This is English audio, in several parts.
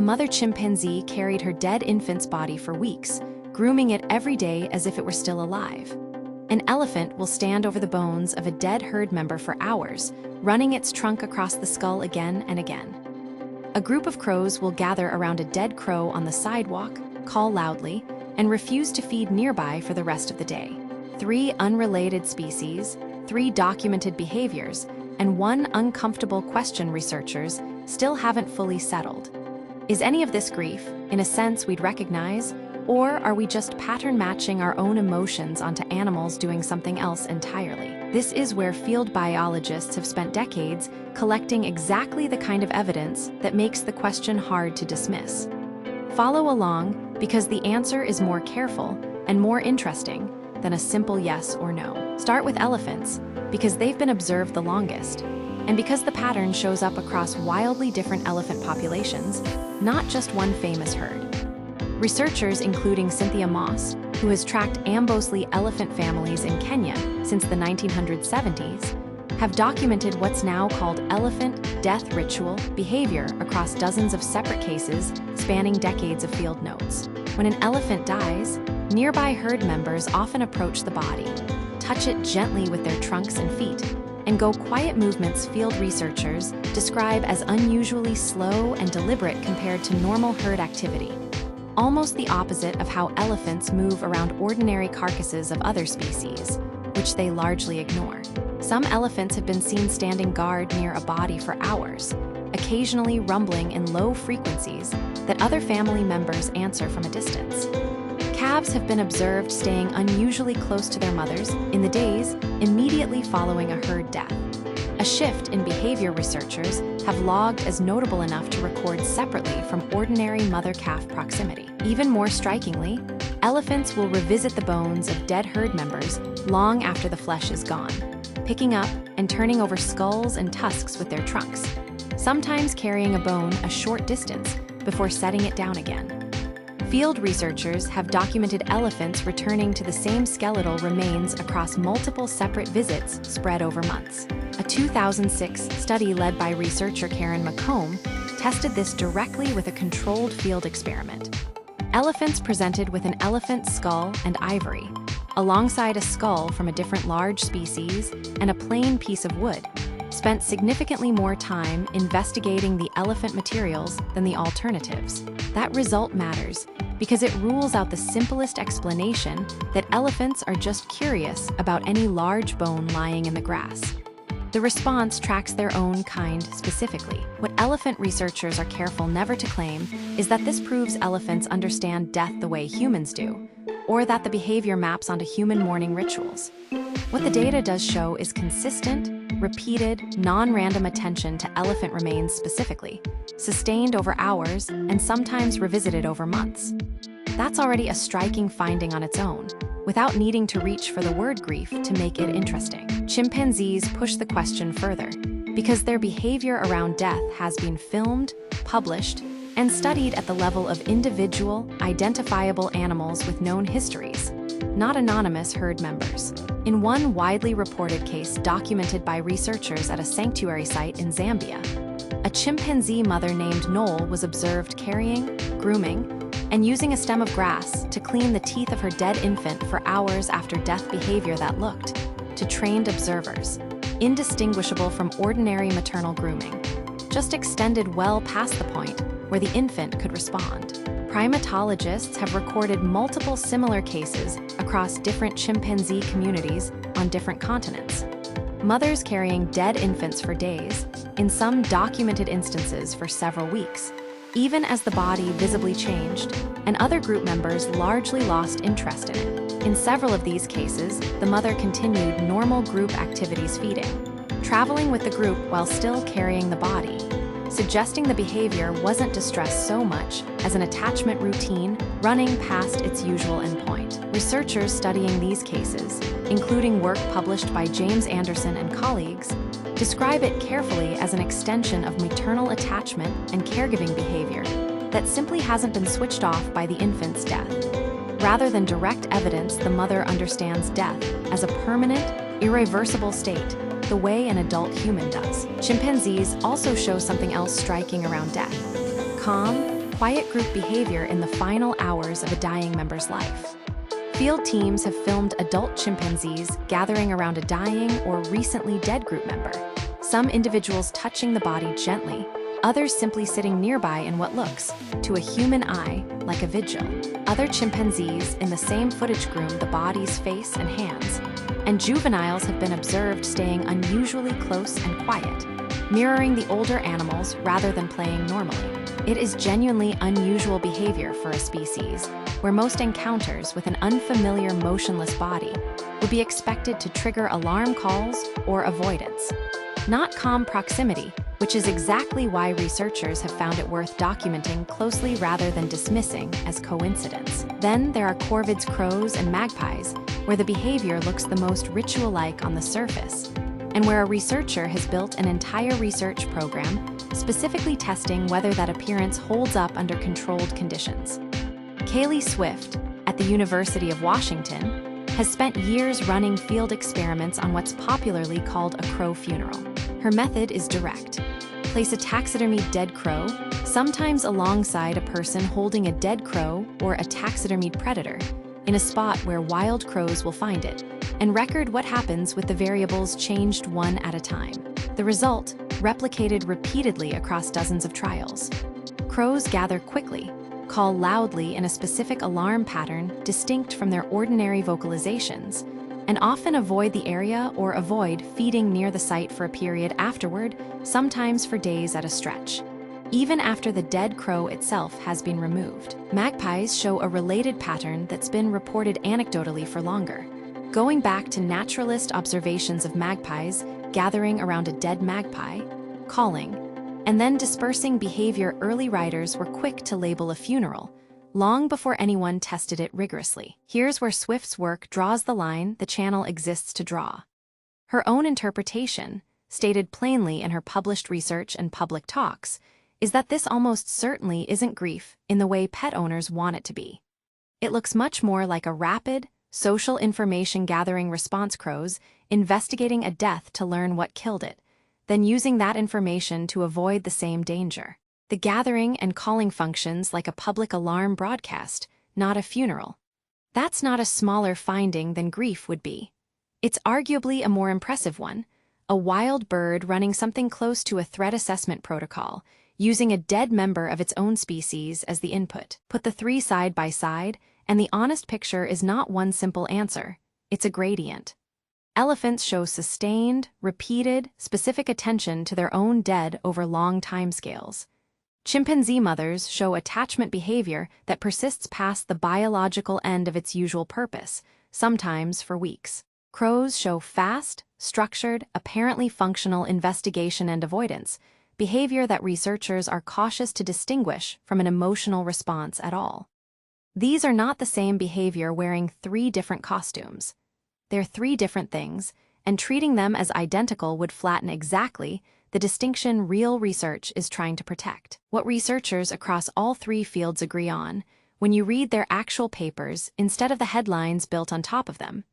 mother chimpanzee carried her dead infant's body for weeks, grooming it every day as if it were still alive. An elephant will stand over the bones of a dead herd member for hours, running its trunk across the skull again and again. A group of crows will gather around a dead crow on the sidewalk, call loudly, and refuse to feed nearby for the rest of the day. 3 unrelated species, 3 documented behaviors, and 1 uncomfortable question researchers still haven't fully settled. Is any of this grief, in a sense we'd recognize, or are we just pattern matching our own emotions onto animals doing something else entirely? This is where field biologists have spent decades collecting exactly the kind of evidence that makes the question hard to dismiss. Follow along, because the answer is more careful and more interesting than a simple yes or no. Start with elephants, because they've been observed the longest, and because the pattern shows up across wildly different elephant populations, not just one famous herd. Researchers including Cynthia Moss, who has tracked Ambosli elephant families in Kenya since the 1970s, have documented what's now called elephant death ritual behavior across dozens of separate cases spanning decades of field notes. When an elephant dies, nearby herd members often approach the body, touch it gently with their trunks and feet, and go quiet movements field researchers describe as unusually slow and deliberate compared to normal herd activity. Almost the opposite of how elephants move around ordinary carcasses of other species, which they largely ignore. Some elephants have been seen standing guard near a body for hours, occasionally rumbling in low frequencies that other family members answer from a distance. Calves have been observed staying unusually close to their mothers in the days immediately following a herd death. A shift in behavior researchers have logged as notable enough to record separately from ordinary mother-calf proximity. Even more strikingly, elephants will revisit the bones of dead herd members long after the flesh is gone, picking up and turning over skulls and tusks with their trunks, sometimes carrying a bone a short distance before setting it down again. Field researchers have documented elephants returning to the same skeletal remains across multiple separate visits spread over months. A 2006 study led by researcher Karen McComb tested this directly with a controlled field experiment. Elephants presented with an elephant skull and ivory, alongside a skull from a different large species and a plain piece of wood, spent significantly more time investigating the elephant materials than the alternatives. That result matters because it rules out the simplest explanation that elephants are just curious about any large bone lying in the grass. The response tracks their own kind specifically. What elephant researchers are careful never to claim is that this proves elephants understand death the way humans do, or that the behavior maps onto human mourning rituals. What the data does show is consistent, repeated, non-random attention to elephant remains specifically, sustained over hours and sometimes revisited over months. That's already a striking finding on its own, without needing to reach for the word grief to make it interesting. Chimpanzees push the question further, because their behavior around death has been filmed, published, and studied at the level of individual, identifiable animals with known histories, not anonymous herd members. In one widely reported case documented by researchers at a sanctuary site in Zambia, a chimpanzee mother named Noel was observed carrying, grooming, and using a stem of grass to clean the teeth of her dead infant for hours after death behavior that looked, to trained observers, indistinguishable from ordinary maternal grooming, just extended well past the point where the infant could respond. Primatologists have recorded multiple similar cases across different chimpanzee communities on different continents. Mothers carrying dead infants for days, in some documented instances for several weeks, even as the body visibly changed, and other group members largely lost interest in it. In several of these cases, the mother continued normal group activities feeding, traveling with the group while still carrying the body, suggesting the behavior wasn't distress so much as an attachment routine running past its usual endpoint. Researchers studying these cases, including work published by James Anderson and colleagues, describe it carefully as an extension of maternal attachment and caregiving behavior that simply hasn't been switched off by the infant's death. Rather than direct evidence, the mother understands death as a permanent, irreversible state, the way an adult human does. Chimpanzees also show something else striking around death: calm, quiet group behavior in the final hours of a dying member's life. Field teams have filmed adult chimpanzees gathering around a dying or recently dead group member, some individuals touching the body gently, others simply sitting nearby in what looks, to a human eye, like a vigil. Other chimpanzees in the same footage groom the body's face and hands, and juveniles have been observed staying unusually close and quiet, mirroring the older animals rather than playing normally. It is genuinely unusual behavior for a species where most encounters with an unfamiliar motionless body would be expected to trigger alarm calls or avoidance, not calm proximity, which is exactly why researchers have found it worth documenting closely rather than dismissing as coincidence. Then there are corvids, crows, and magpies, where the behavior looks the most ritual-like on the surface, and where a researcher has built an entire research program specifically testing whether that appearance holds up under controlled conditions. Kaylee Swift, at the University of Washington, has spent years running field experiments on what's popularly called a crow funeral. Her method is direct. Place a taxidermied dead crow, sometimes alongside a person holding a dead crow or a taxidermied predator, in a spot where wild crows will find it, and record what happens with the variables changed one at a time. The result, replicated repeatedly across dozens of trials. Crows gather quickly, call loudly in a specific alarm pattern distinct from their ordinary vocalizations, and often avoid the area or avoid feeding near the site for a period afterward, sometimes for days at a stretch, even after the dead crow itself has been removed. Magpies show a related pattern that's been reported anecdotally for longer. Going back to naturalist observations of magpies gathering around a dead magpie, calling, and then dispersing behavior early writers were quick to label a funeral, long before anyone tested it rigorously. Here's where Swift's work draws the line the channel exists to draw. Her own interpretation, stated plainly in her published research and public talks, is that this almost certainly isn't grief in the way pet owners want it to be. It looks much more like a rapid, social information gathering response crows investigating a death to learn what killed it, then using that information to avoid the same danger. The gathering and calling functions like a public alarm broadcast, not a funeral. That's not a smaller finding than grief would be. It's arguably a more impressive one, a wild bird running something close to a threat assessment protocol, using a dead member of its own species as the input. Put the three side by side, and the honest picture is not one simple answer, it's a gradient. Elephants show sustained, repeated, specific attention to their own dead over long timescales. Chimpanzee mothers show attachment behavior that persists past the biological end of its usual purpose, sometimes for weeks. Crows show fast, structured, apparently functional investigation and avoidance, behavior that researchers are cautious to distinguish from an emotional response at all. These are not the same behavior wearing three different costumes. They're three different things, and treating them as identical would flatten exactly the distinction real research is trying to protect. What researchers across all three fields agree on, when you read their actual papers instead of the headlines built on top of them,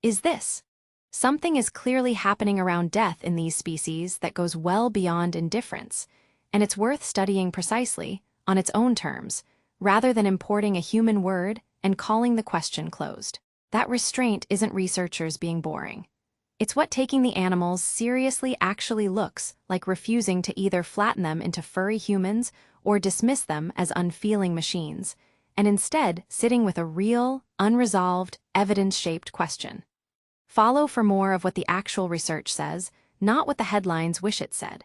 is this. Something is clearly happening around death in these species that goes well beyond indifference, and it's worth studying precisely, on its own terms, rather than importing a human word and calling the question closed. That restraint isn't researchers being boring. It's what taking the animals seriously actually looks like, refusing to either flatten them into furry humans or dismiss them as unfeeling machines, and instead sitting with a real, unresolved, evidence-shaped question. Follow for more of what the actual research says, not what the headlines wish it said.